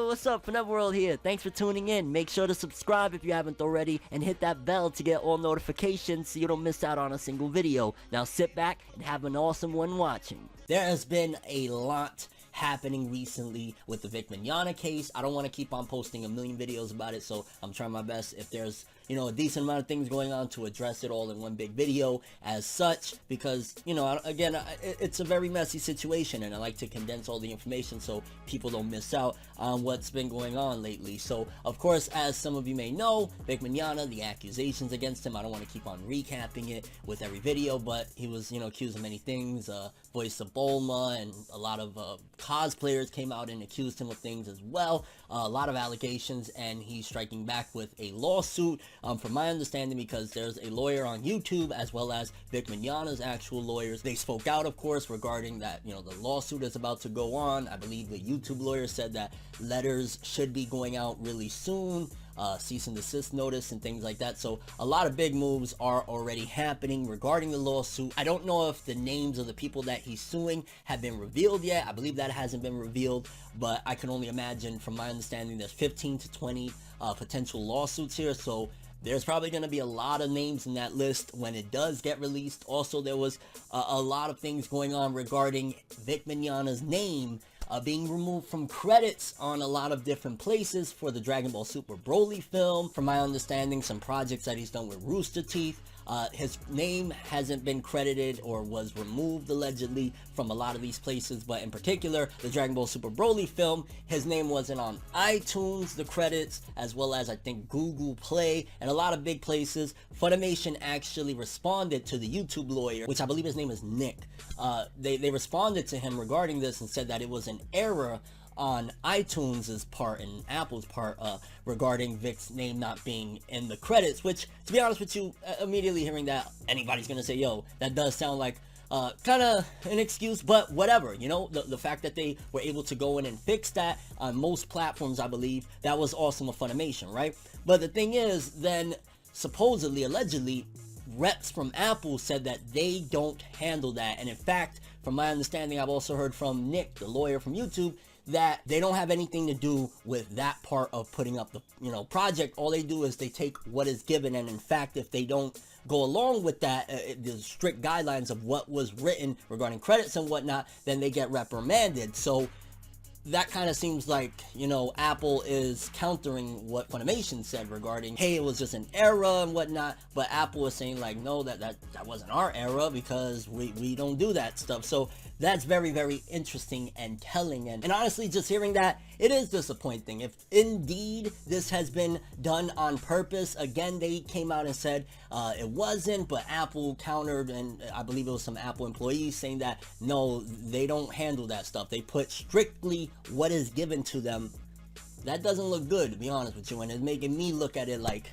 what's up? World here. Thanks for tuning in. Make sure to subscribe if you haven't already and hit that bell to get all notifications so you don't miss out on a single video. Now sit back and have an awesome one watching. There has been a lot happening recently with the Vic Mignogna case. I don't want to keep on posting a million videos about it, so I'm trying my best, if there's a decent amount of things going on, to address it all in one big video as such, because again, it's a very messy situation and I like to condense all the information so people don't miss out on what's been going on lately. So of course, as some of you may know, Vic Mignogna, the accusations against him, I don't want to keep on recapping it with every video, but he was accused of many things. Voice of Bulma and a lot of cosplayers came out and accused him of things as well. A lot of allegations, and he's striking back with a lawsuit, from my understanding, because there's a lawyer on YouTube as well as Vic Mignogna's actual lawyers. They spoke out, of course, regarding that the lawsuit is about to go on. I believe the YouTube lawyer said that letters should be going out really soon, cease and desist notice and things like that. So a lot of big moves are already happening regarding the lawsuit. I don't know if the names of the people that he's suing have been revealed yet. I believe that hasn't been revealed, but I can only imagine, from my understanding, there's 15 to 20 potential lawsuits here. So there's probably going to be a lot of names in that list when it does get released. Also, there was a lot of things going on regarding Vic Mignogna's name being removed from credits on a lot of different places for the Dragon Ball Super Broly film. From my understanding, some projects that he's done with Rooster Teeth, his name hasn't been credited or was removed allegedly from a lot of these places, but in particular the Dragon Ball Super Broly film, his name wasn't on iTunes, the credits, as well as I think Google Play and a lot of big places. Funimation actually responded to the YouTube lawyer, which I believe his name is Nick. They responded to him regarding this and said that it was an error on iTunes' part and Apple's part regarding Vic's name not being in the credits, which, to be honest with you, immediately hearing that, anybody's gonna say, yo, that does sound like kind of an excuse, but whatever. The fact that they were able to go in and fix that on most platforms, I believe, that was awesome of Funimation, right? But the thing is, then supposedly, allegedly, reps from Apple said that they don't handle that, and in fact, from my understanding, I've also heard from Nick, the lawyer from YouTube, that they don't have anything to do with that part of putting up the project. All they do is they take what is given, and in fact, if they don't go along with that, the strict guidelines of what was written regarding credits and whatnot, then they get reprimanded. So that kind of seems like, Apple is countering what Funimation said regarding, hey, it was just an error and whatnot, but Apple is saying like, no, that wasn't our error because we don't do that stuff. So that's very, very interesting and telling, and honestly, just hearing that, it is disappointing. If indeed this has been done on purpose, again, they came out and said it wasn't, but Apple countered, and I believe it was some Apple employees saying that no, they don't handle that stuff. They put strictly what is given to them. That doesn't look good, to be honest with you, and it's making me look at it like,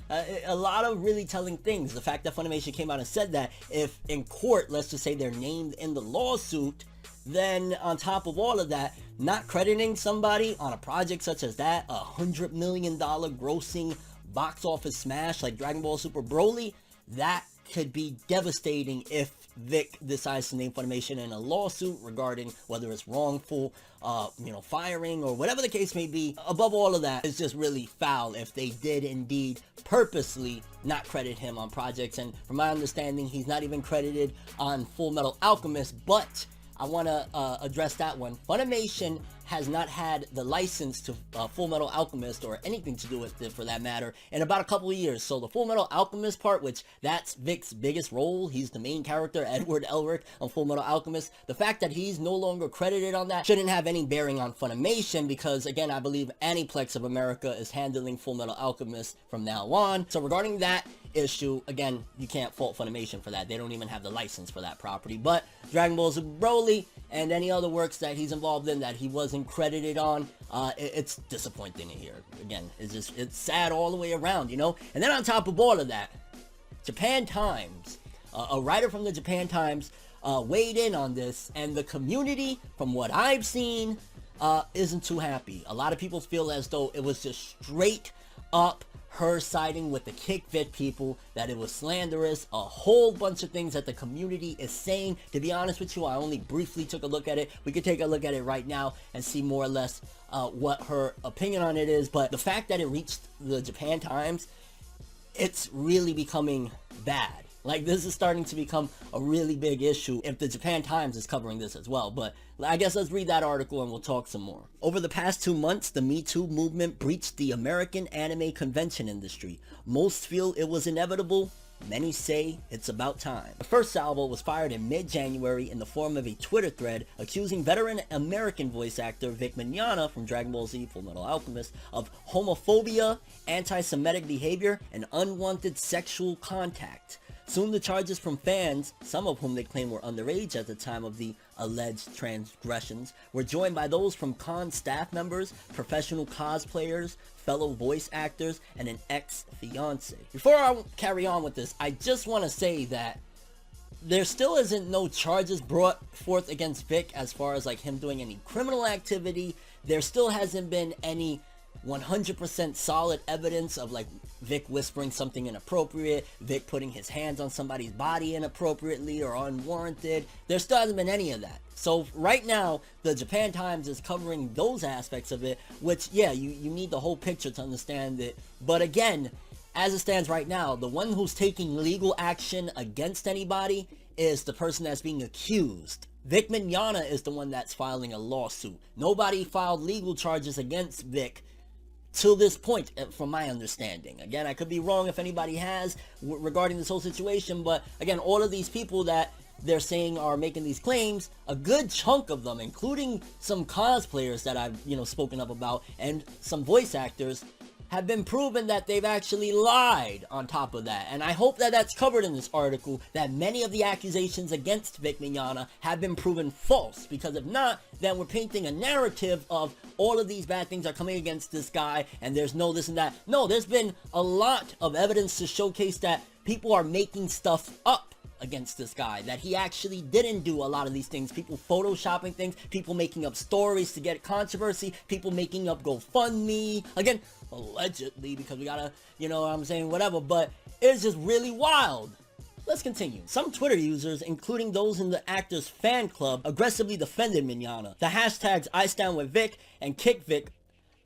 a lot of really telling things. The fact that Funimation came out and said that, if in court, let's just say they're named in the lawsuit, then on top of all of that, not crediting somebody on a project such as that, $100 million grossing box office smash like Dragon Ball Super Broly, that could be devastating if Vic decides to name Funimation in a lawsuit regarding whether it's wrongful, firing or whatever the case may be. Above all of that, it's just really foul if they did indeed purposely not credit him on projects. And from my understanding, he's not even credited on Full Metal Alchemist, but I want to address that one. Funimation has not had the license to Full Metal Alchemist, or anything to do with it for that matter, in about a couple of years. So the Full Metal Alchemist part, which that's Vic's biggest role, he's the main character, Edward Elric on Full Metal Alchemist, the fact that he's no longer credited on that shouldn't have any bearing on Funimation, because again, I believe Aniplex of America is handling Full Metal Alchemist from now on. So regarding that issue, again, you can't fault Funimation for that. They don't even have the license for that property. But Dragon Ball Super Broly and any other works that he's involved in that he wasn't credited on, it's disappointing to hear. Again, it's sad all the way around, And then on top of all of that, Japan Times, a writer from the Japan Times weighed in on this, and the community, from what I've seen, isn't too happy. A lot of people feel as though it was just straight up her siding with the Kick Vic people, that it was slanderous, a whole bunch of things that the community is saying. To be honest with you, I only briefly took a look at it. We could take a look at it right now and see more or less what her opinion on it is. But the fact that it reached the Japan Times, it's really becoming bad. Like, this is starting to become a really big issue if the Japan Times is covering this as well. But I guess let's read that article and we'll talk some more. Over the past 2 months, the Me Too movement breached the American anime convention industry. Most feel it was inevitable. Many say it's about time. The first salvo was fired in mid-January in the form of a Twitter thread accusing veteran American voice actor Vic Mignogna from Dragon Ball Z Fullmetal Alchemist of homophobia, anti-Semitic behavior, and unwanted sexual contact. Soon the charges from fans, some of whom they claim were underage at the time of the alleged transgressions, were joined by those from con staff members, professional cosplayers, fellow voice actors, and an ex-fiance. Before I carry on with this, I just want to say that there still isn't no charges brought forth against Vic as far as like him doing any criminal activity. There still hasn't been any 100% solid evidence of like Vic whispering something inappropriate, Vic putting his hands on somebody's body inappropriately or unwarranted. There still hasn't been any of that. So right now, the Japan Times is covering those aspects of it, which, yeah, you need the whole picture to understand it. But again, as it stands right now, the one who's taking legal action against anybody is the person that's being accused. Vic Mignogna is the one that's filing a lawsuit. Nobody filed legal charges against Vic till this point, from my understanding. Again, I could be wrong if anybody has regarding this whole situation, but again, all of these people that they're saying are making these claims, a good chunk of them, including some cosplayers that I've, spoken up about, and some voice actors, have been proven that they've actually lied on top of that. And I hope that that's covered in this article, that many of the accusations against Vic Mignogna have been proven false. Because if not, then we're painting a narrative of all of these bad things are coming against this guy, and there's no this and that. No, there's been a lot of evidence to showcase that people are making stuff up against this guy, that he actually didn't do a lot of these things. People photoshopping things, people making up stories to get controversy, people making up GoFundMe, again, allegedly, because we gotta, whatever, but it's just really wild. Let's continue. Some Twitter users, including those in the actor's fan club, aggressively defended Mignogna. The hashtags I stand with Vic and Kick Vic,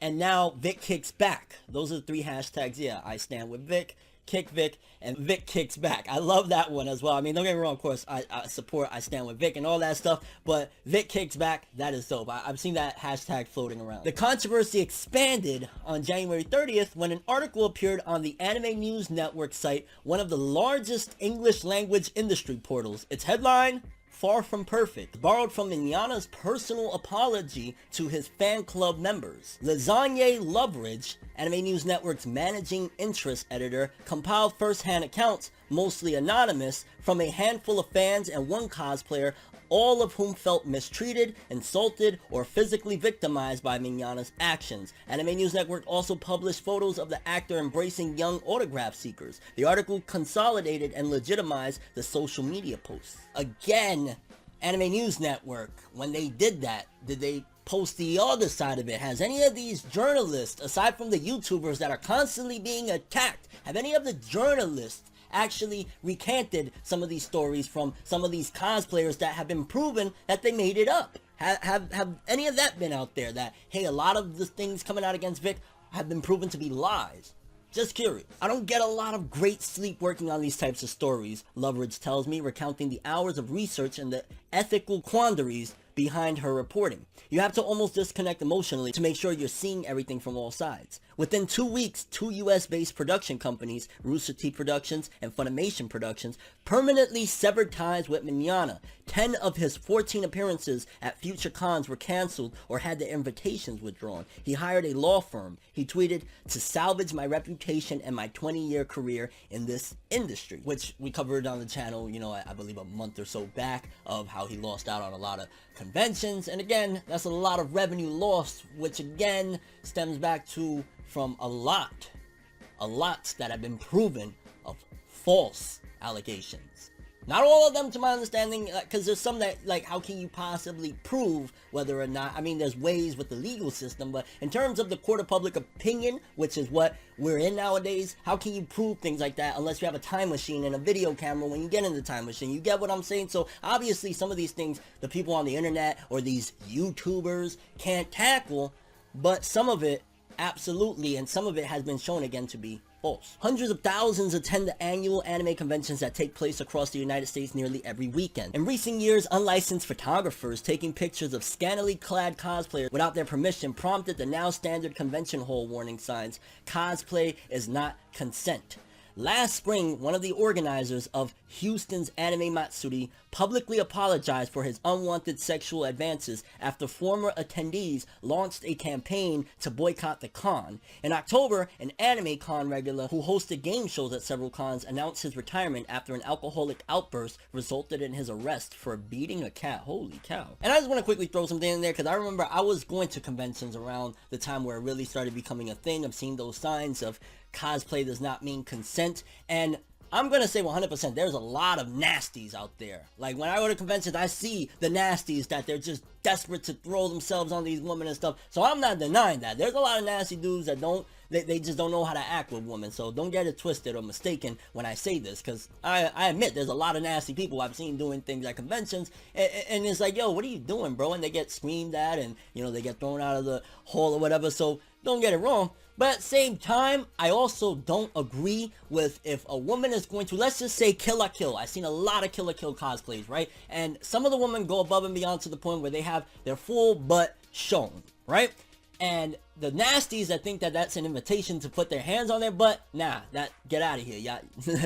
and now Vic kicks back. Those are the 3 hashtags, yeah, I stand with Vic, Kick Vic, and Vic kicks back. I love that one as well. I mean, don't get me wrong, of course, I support I stand with Vic and all that stuff, but Vic kicks back, that is dope. I've seen that hashtag floating around. The controversy expanded on January 30th when an article appeared on the Anime News Network site, one of the largest English language industry portals. Its headline: Far from perfect, borrowed from Mignogna's personal apology to his fan club members. Lasagne Loveridge, Anime News Network's managing interest editor, compiled first-hand accounts, mostly anonymous, from a handful of fans and one cosplayer, all of whom felt mistreated, insulted, or physically victimized by Mignogna's actions. Anime News Network also published photos of the actor embracing young autograph seekers. The article consolidated and legitimized the social media posts. Again, Anime News Network, when they did that, did they post the other side of it? Has any of these journalists, aside from the YouTubers that are constantly being attacked, have any of the journalists actually recanted some of these stories from some of these cosplayers that have been proven that they made it up? Have any of that been out there, that, hey, a lot of the things coming out against Vic have been proven to be lies? Just curious. I don't get a lot of great sleep working on these types of stories, Loveridge tells me, recounting the hours of research and the ethical quandaries behind her reporting. You have to almost disconnect emotionally to make sure you're seeing everything from all sides. Within 2 weeks, 2 US-based production companies, Rooster Teeth Productions and Funimation Productions, permanently severed ties with Mignogna. 10 of his 14 appearances at future cons were cancelled or had their invitations withdrawn. He hired a law firm. He tweeted, "To salvage my reputation and my 20-year career in this industry," which we covered on the channel, I believe a month or so back, of how he lost out on a lot of conventions. And again, that's a lot of revenue lost, which again stems back to from a lot that have been proven of false allegations. Not all of them, to my understanding, because there's some that, like, how can you possibly prove whether or not, I mean, there's ways with the legal system, but in terms of the court of public opinion, which is what we're in nowadays, how can you prove things like that unless you have a time machine and a video camera when you get in the time machine? You get what I'm saying? So obviously some of these things the people on the internet or these YouTubers can't tackle, but some of it absolutely, and some of it has been shown again to be false. Hundreds of thousands attend the annual anime conventions that take place across the United States nearly every weekend. In recent years, unlicensed photographers taking pictures of scantily clad cosplayers without their permission prompted the now standard convention hall warning signs: cosplay is not consent. Last spring, one of the organizers of Houston's Anime Matsuri publicly apologized for his unwanted sexual advances after former attendees launched a campaign to boycott the con. In October, an Anime Con regular who hosted game shows at several cons announced his retirement after an alcoholic outburst resulted in his arrest for beating a cat. Holy cow. And I just want to quickly throw something in there because I remember I was going to conventions around the time where it really started becoming a thing. I've seen those signs of cosplay does not mean consent, and I'm gonna say 100% there's a lot of nasties out there. Like, when I go to conventions, I see the nasties that they're just desperate to throw themselves on these women and stuff. So I'm not denying that. There's a lot of nasty dudes that they just don't know how to act with women. So don't get it twisted or mistaken when I say this, because I admit there's a lot of nasty people I've seen doing things at conventions, and it's like, yo, what are you doing, bro? And they get screamed at, and, you know, they get thrown out of the hall or whatever. So don't get it wrong. But at the same time, I also don't agree with if a woman is going to, let's just say, Kill la Kill. I've seen a lot of Kill la Kill cosplays, right? And some of the women go above and beyond to the point where they have their full butt shown, right? And the nasties that think that that's an invitation to put their hands on their butt, nah, get out of here, yeah.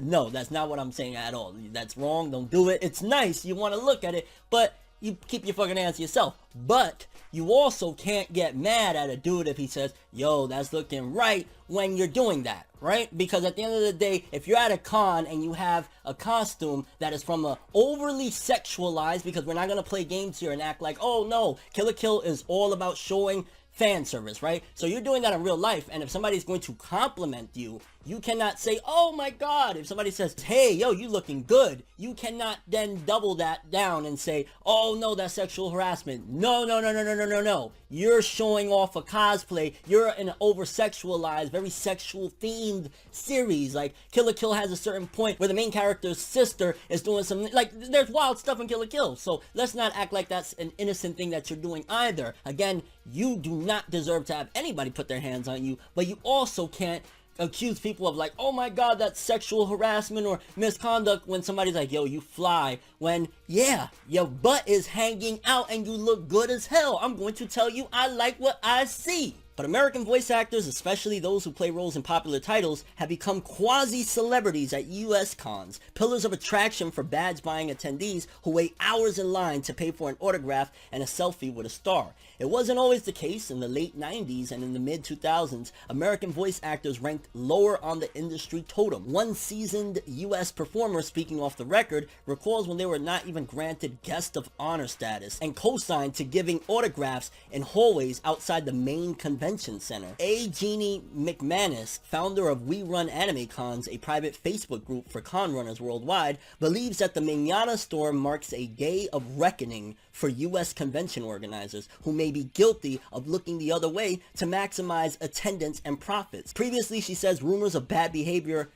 No, that's not what I'm saying at all. That's wrong. Don't do it. It's nice. You want to look at it, but you keep your fucking hands to yourself. But you also can't get mad at a dude if he says, yo, that's looking right, when you're doing that, right? Because at the end of the day, if you're at a con and you have a costume that is from a overly sexualized, because we're not going to play games here and act like, oh no, Kill la Kill is all about showing fan service, right? So you're doing that in real life, and if somebody's going to compliment you, you cannot say, oh my god. If somebody says, hey, yo, you looking good, you cannot then double that down and say, oh no, that's sexual harassment. No. You're showing off a cosplay. You're in an over-sexualized, very sexual-themed series. Like, Kill la Kill has a certain point where the main character's sister is doing some, like, there's wild stuff in Kill la Kill. So let's not act like that's an innocent thing that you're doing either. Again, you do not deserve to have anybody put their hands on you, but you also can't accuse people of, like, oh my god, that's sexual harassment or misconduct when somebody's like, yo, you fly, when, yeah, your butt is hanging out and you look good as hell. I'm going to tell you, I like what I see. But American voice actors, especially those who play roles in popular titles, have become quasi-celebrities at US cons, pillars of attraction for badge-buying attendees who wait hours in line to pay for an autograph and a selfie with a star. It wasn't always the case. In the late 90s and in the mid-2000s, American voice actors ranked lower on the industry totem. One seasoned US performer, speaking off the record, recalls when they were not even granted guest of honor status and co-signed to giving autographs in hallways outside the main convention center. A. Jeannie McManus, founder of We Run Anime Cons, a private Facebook group for con runners worldwide, believes that the Manana storm marks a day of reckoning for US convention organizers who may be guilty of looking the other way to maximize attendance and profits. Previously, she says, rumors of bad behavior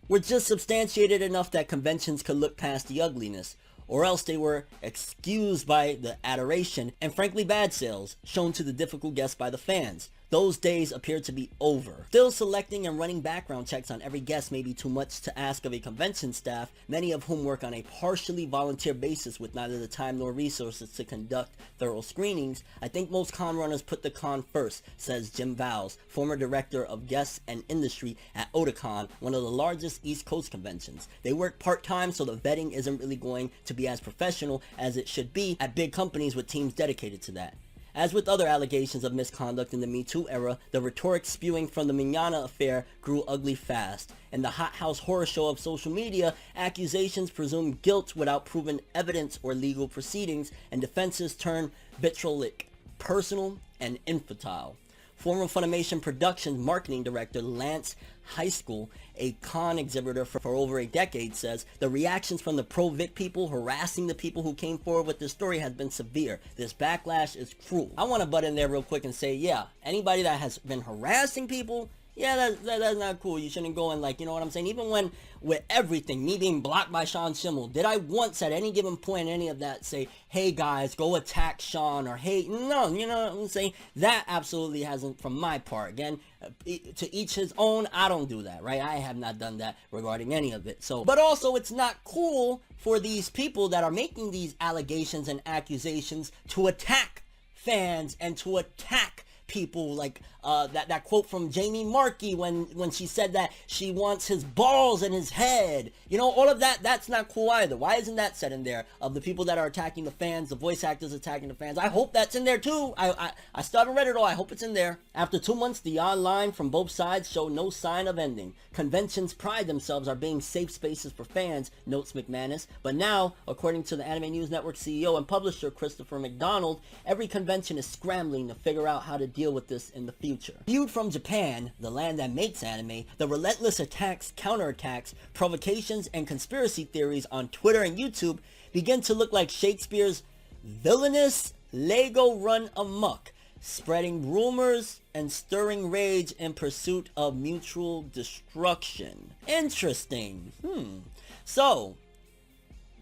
were just substantiated enough that conventions could look past the ugliness, or else they were excused by the adoration and frankly bad sales shown to the difficult guests by the fans. Those days appear to be over. Still, selecting and running background checks on every guest may be too much to ask of a convention staff, many of whom work on a partially volunteer basis with neither the time nor resources to conduct thorough screenings. I think most con runners put the con first, says Jim Vowles, former director of guests and industry at Otakon, one of the largest East Coast conventions. They work part-time, so the vetting isn't really going to be as professional as it should be at big companies with teams dedicated to that. As with other allegations of misconduct in the Me Too era, the rhetoric spewing from the Manana affair grew ugly fast. In the hothouse horror show of social media, accusations presume guilt without proven evidence or legal proceedings, and defenses turn vitriolic, personal, and infantile. Former Funimation Productions marketing director Lance High School, a con exhibitor for over a decade, says the reactions from the pro-Vic people harassing the people who came forward with this story has been severe. This backlash is cruel. I want to butt in there real quick and say, yeah, anybody that has been harassing people, yeah, that's not cool. You shouldn't go and, like, you know what I'm saying? Even when, with everything, me being blocked by Sean Schimmel, did I once at any given point, any of that, say, hey guys, go attack Sean, or hey, no, you know what I'm saying? That absolutely hasn't, from my part. Again, to each his own, I don't do that, right? I have not done that regarding any of it. So, but also, it's not cool for these people that are making these allegations and accusations to attack fans and to attack people, like that quote from Jamie Markey when she said that she wants his balls in his head. You know, all of that, that's not cool either. Why isn't that said in there? Of the people that are attacking the fans, the voice actors attacking the fans. I hope that's in there too. I still haven't read it all. I hope it's in there. After 2 months, the online from both sides show no sign of ending. Conventions pride themselves on being safe spaces for fans, notes McManus. But now, according to the Anime News Network CEO and publisher Christopher McDonald, every convention is scrambling to figure out how to deal with this in the future. Viewed from Japan, the land that makes anime, the relentless attacks, counterattacks, provocations, and conspiracy theories on Twitter and YouTube begin to look like Shakespeare's villainous Lego run amok, spreading rumors and stirring rage in pursuit of mutual destruction. Interesting. So,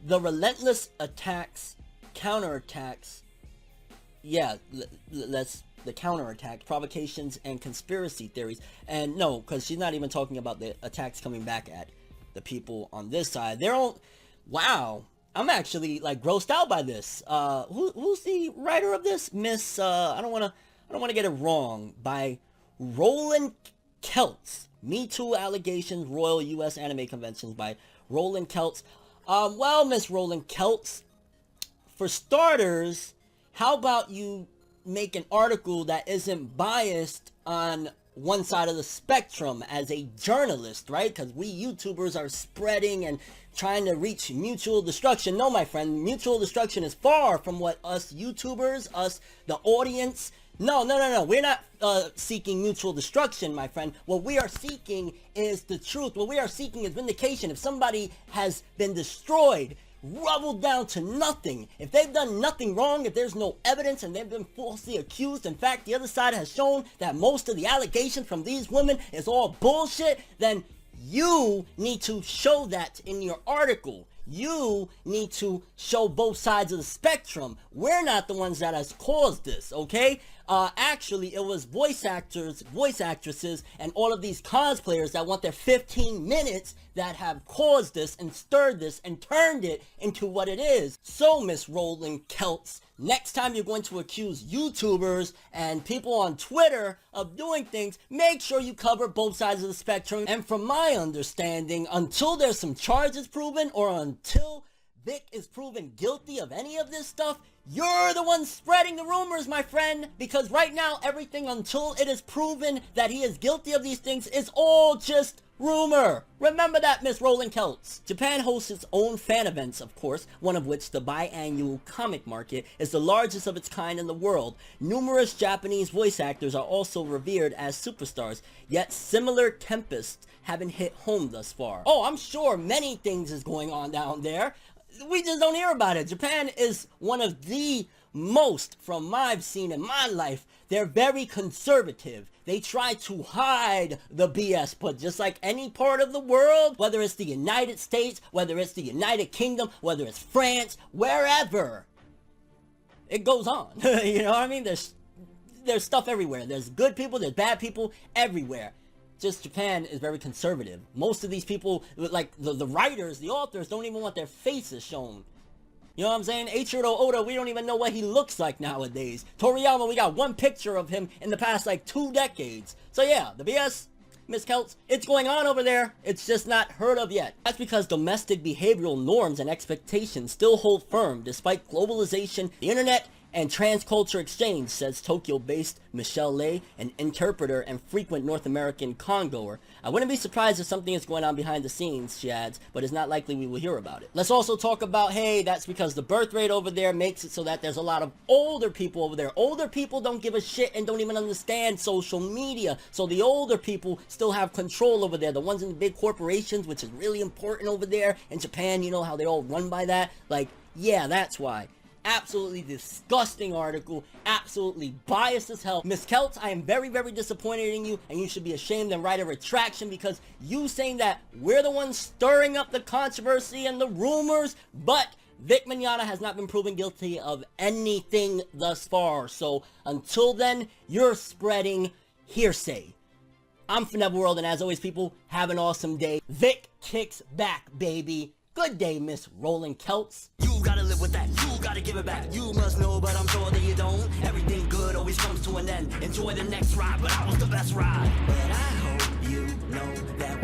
the relentless attacks, counterattacks, yeah, the counterattack, provocations, and conspiracy theories. And no, because she's not even talking about the attacks coming back at the people on this side. They're all, wow, I'm actually like grossed out by this. Who's the writer of this? Miss, I don't want to get it wrong, by Roland Kelts. Me Too Allegations, Royal U.S. Anime Conventions by Roland Kelts. Well, Miss Roland Kelts, for starters, how about you make an article that isn't biased on one side of the spectrum as a journalist, right? Because we YouTubers are spreading and trying to reach mutual destruction. No, my friend, mutual destruction is far from what us YouTubers, us, the audience. No. We're not seeking mutual destruction, my friend. What we are seeking is the truth. What we are seeking is vindication. If somebody has been destroyed, rubbled down to nothing, if they've done nothing wrong, if there's no evidence and they've been falsely accused, in fact the other side has shown that most of the allegations from these women is all bullshit, then you need to show that in your article. You need to show both sides of the spectrum. We're not the ones that has caused this, okay? Actually, it was voice actors, voice actresses, and all of these cosplayers that want their 15 minutes that have caused this and stirred this and turned it into what it is. So, Miss Roland Kelts, next time you're going to accuse YouTubers and people on Twitter of doing things, make sure you cover both sides of the spectrum. And from my understanding, until there's some charges proven, or until Vic is proven guilty of any of this stuff, you're the one spreading the rumors, my friend, because right now everything until it is proven that he is guilty of these things is all just rumor. Remember that, Miss Roland Kelts. Japan hosts its own fan events, of course, one of which, the biannual comic market, is the largest of its kind in the world. Numerous Japanese voice actors are also revered as superstars, yet similar tempests haven't hit home thus far. Oh, I'm sure many things is going on down there. We just don't hear about it. Japan is one of the most, from what I've seen in my life, they're very conservative. They try to hide the BS, but just like any part of the world, whether it's the United States, whether it's the United Kingdom, whether it's France, wherever, it goes on. You know what I mean? There's stuff everywhere. There's good people, there's bad people everywhere. Just Japan is very conservative. Most of these people, like the writers, the authors, don't even want their faces shown. You know what I'm saying? Eiichiro Oda, we don't even know what he looks like nowadays. Toriyama, we got one picture of him in the past like 2 decades. So yeah, the BS, Miss Kelts, it's going on over there. It's just not heard of yet. That's because domestic behavioral norms and expectations still hold firm despite globalization, the internet, And Transculture Exchange says Tokyo-based Michelle Lay, an interpreter and frequent North American congoer. I wouldn't be surprised if something is going on behind the scenes, she adds, but it's not likely we will hear about it. Let's also talk about, hey, that's because the birth rate over there makes it so that there's a lot of older people over there. Older people don't give a shit and don't even understand social media. So the older people still have control over there. The ones in the big corporations, which is really important over there. In Japan, you know how they all run by that? Like, yeah, that's why. Absolutely disgusting article, absolutely biased as hell. Miss Keltz, I am very, very disappointed in you, and you should be ashamed and write a retraction, because you saying that we're the ones stirring up the controversy and the rumors, but Vic Mignogna has not been proven guilty of anything thus far. So until then, you're spreading hearsay. I'm Neverworld, and as always, people, have an awesome day. Vic kicks back, baby. Good day, Miss Roland Keltz. You gotta live with that, you gotta give it back. You must know, but I'm sure that you don't. Everything good always comes to an end. Enjoy the next ride, but I was the best ride. But I hope you know that